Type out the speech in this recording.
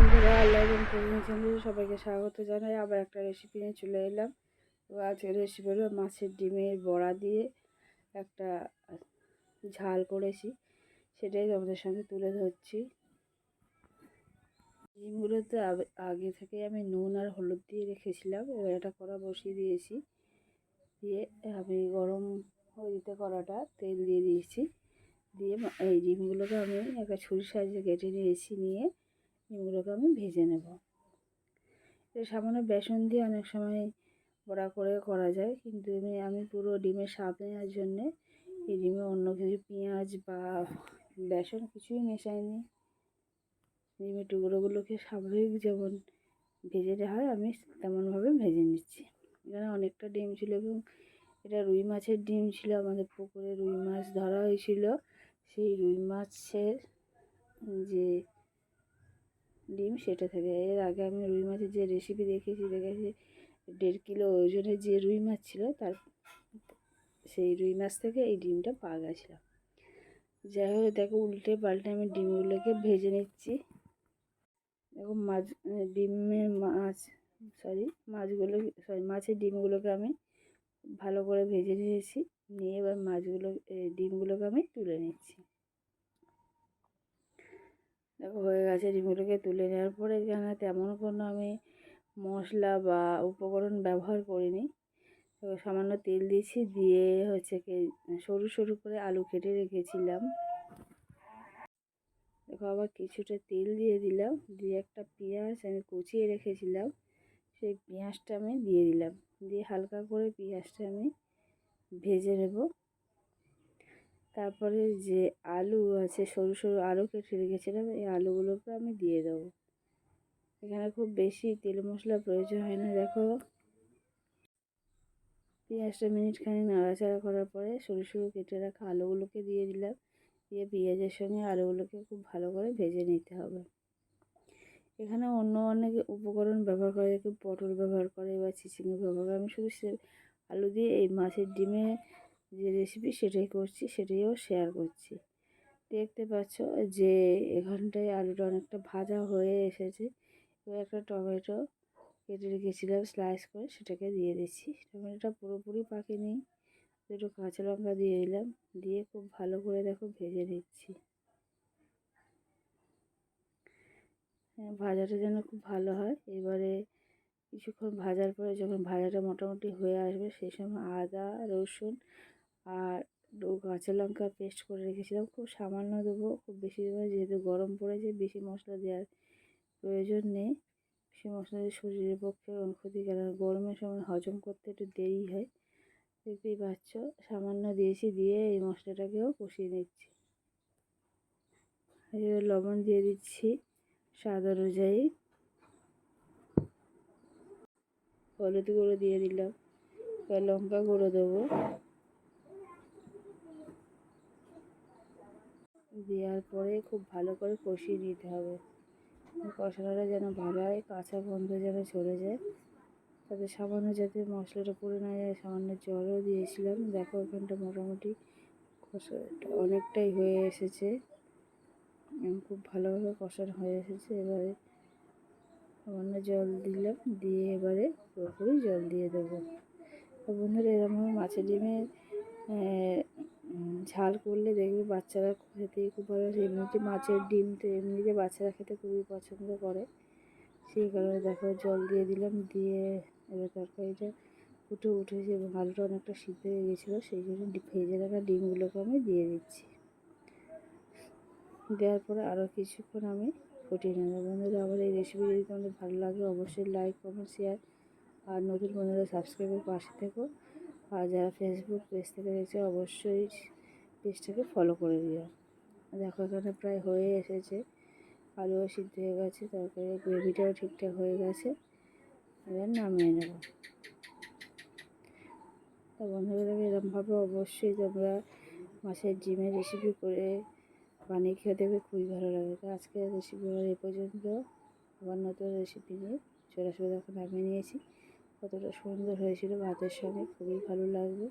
বন্ধুরা, আল্লাহ এবং কুকিং চ্যানেলে সবাইকে স্বাগত জানাই। আবার একটা রেসিপি নিয়ে চলে এলাম। তো আজকের রেসিপি হলো মাছের ডিমের বড়া দিয়ে একটা ঝাল করেছি, সেটাই তোমাদের সঙ্গে তুলে ধরছি। ডিমগুলোতে আগে থেকে আমি নুন আর হলুদ দিয়ে রেখেছিলাম। এবার একটা কড়া বসিয়ে দিয়েছি, দিয়ে আমি গরম হয়ে যেতে কড়াটা তেল দিয়ে দিয়েছি। দিয়ে এই ডিমগুলোকে আমি একটা ছুরির সাহায্যে কেটে নিয়েছি। নিয়ে ডিমগুলোকে আমি ভেজে নেব। সামান্য বেসন দিয়ে অনেক সময় বড়া করে করা যায়, কিন্তু আমি পুরো ডিমের স্বাদ নেওয়ার জন্যে এই ডিমে অন্য কিছু পেঁয়াজ বা বেসন কিছুই মেশাইনি। ডিমের টুকরোগুলোকে স্বাভাবিক যেমন ভেজে দেওয়া হয় আমি তেমনভাবে ভেজে নিচ্ছি। এখানে অনেকটা ডিম ছিল এবং এটা রুই মাছের ডিম ছিল। আমাদের পুকুরে রুই মাছ ধরা হয়েছিল। সেই রুই মাছের যে ডিম সেটা থেকে এর আগে আমি রুই মাছের যে রেসিপি দেখেছি 1.5 কিলো ওজনের যে রুই মাছ ছিল, তার সেই রুই মাছ থেকে এই ডিমটা পাওয়া গেছিল। যাই হোক, দেখো উল্টে পাল্টে আমি ডিমগুলোকে ভেজে নিচ্ছি। দেখো মাছের ডিমগুলোকে আমি ভালো করে ভেজে নিয়েছি। নিয়ে এবার ডিমগুলোকে আমি তুলে নিচ্ছি। দেখো হয়ে গেছে। ডিমগুলোকে তুলে নেওয়ার পরে এখানে তেমন কোনো আমি মশলা বা উপকরণ ব্যবহার করিনি। তো সামান্য তেল দিয়েছি, দিয়ে সরু সরু করে আলু কেটে রেখেছিলাম। দেখো আবার কিছুটা তেল দিয়ে দিলাম, দিয়ে একটা পেঁয়াজ আমি কুচিয়ে রেখেছিলাম, সেই পেঁয়াজটা আমি দিয়ে দিলাম। দিয়ে হালকা করে পেঁয়াজটা আমি ভেজে নেব। তারপরে যে আলু আছে, সরু সরু আলু কেটে রেখেছিলাম, এই আলুগুলোকে আমি দিয়ে দেবো। এখানে খুব বেশি তেল মশলা প্রয়োজন হয় না। দেখো পেঁয়াজটা মিনিটখানি নাড়াচাড়া করার পরে সরু সরু কেটে রাখা আলুগুলোকে দিয়ে দিলাম। দিয়ে পেঁয়াজের সঙ্গে আলুগুলোকে খুব ভালো করে ভেজে নিতে হবে। এখানে অন্য অনেক উপকরণ ব্যবহার করে, কেউ পটল ব্যবহার করে বা চিচিঙ্গা ব্যবহার করে। আমি শুধু আলু দিয়ে এই মাছের ডিমে যে রেসিপি সেটাই করছি, সেটাইও শেয়ার করছি। দেখতে পাচ্ছ যে এখানটায় আলুটা অনেকটা ভাজা হয়ে এসেছে। এবার একটা টমেটো কেটে রেখেছিলাম স্লাইস করে, সেটাকে দিয়ে দিচ্ছি। টমেটোটা পুরোপুরি পাকেনি, দুটো কাঁচা লঙ্কা দিয়ে দিলাম। দিয়ে খুব ভালো করে দেখো ভেজে নিচ্ছি। ভাজাটা যেন খুব ভালো হয়। এবারে কিছুক্ষণ ভাজার পরে যখন ভাজাটা মোটামুটি হয়ে আসবে, সেই সময় আদা রসুন আর কাঁচা লঙ্কা পেস্ট করে রেখেছিলাম, খুব সামান্য দেবো, খুব বেশি দেবো। যেহেতু গরম পড়েছে, বেশি মশলা দেওয়ার প্রয়োজন নেই। বেশি মশলা দিয়ে শরীরের পক্ষে ক্ষতি, কারণ গরমের সময় হজম করতে একটু দেরি হয়। দেখতেই পাচ্ছ সামান্য দিয়েছি, দিয়ে এই মশলাটাকেও কষিয়ে নিচ্ছি। এবার লবণ দিয়ে দিচ্ছি স্বাদ অনুযায়ী, হলুদ গুঁড়ো দিয়ে দিলাম, এবার লঙ্কা গুঁড়ো দেবো। দেওয়ার পরে খুব ভালো করে কষিয়ে নিতে হবে। কষানোটা যেন ভালো হয়, কাঁচা গন্ধ যেন চলে যায়। তাতে সামান্য যাতে মশলাটা পুড়ে না যায়, সামান্য জলও দিয়েছিলাম। দেখো এখানটা মোটামুটি কষাটা অনেকটাই হয়ে এসেছে, খুব ভালোভাবে কষানো হয়ে এসেছে। এবারে সামান্য জল দিলাম, দিয়ে এবারে পুরোপুরি জল দিয়ে দেবো। তো বন্ধুরা, এরকমভাবে মাছের ডিমের ঝাল করলে দেখবে বাচ্চারা খেতে খুব ভালো। এমনিতে মাছের ডিম তো এমনিতে বাচ্চারা খেতে খুবই পছন্দ করে, সেই কারণে দেখো জল দিয়ে দিলাম। দিয়ে এবার তরকারিটা ফুটে উঠেছে এবং আলুটা অনেকটা সিদ্ধ হয়ে গেছিলো, সেই জন্য ভেজে রাখা ডিমগুলোকে আমি দিয়ে দিচ্ছি। দেওয়ার পরে আরও কিছুক্ষণ আমি ফুটিয়ে নেব। বন্ধুরা, আমার এই রেসিপি যদি তোমাদের ভালো লাগে, অবশ্যই লাইক কমেন্ট শেয়ার, আর নতুন বন্ধুরা সাবস্ক্রাইবের পাশে থেকো। আর যারা ফেসবুক পেজ থেকে দেখছে, অবশ্যই পেজটাকে ফলো করে দিও। দেখো এখানে প্রায় হয়ে এসেছে, আলুও সিদ্ধ হয়ে গেছে, তরকারি গ্রেভিটাও ঠিকঠাক হয়ে গেছে। এবার নামিয়ে নেব। তো বন্ধুরা, দেখো এরকমভাবে অবশ্যই তোমরা মাছের ডিমের রেসিপি করে বানিয়ে খেয়ে দেবে, খুবই ভালো লাগে। তো আজকের রেসিপি আমার এই পর্যন্ত। আবার নতুন রেসিপি নিয়ে চলে আসবে। দেখো নামিয়ে নিয়েছি, কতটা সুন্দর হয়েছিল ভাতের সঙ্গে, খুবই ভালো লাগবে।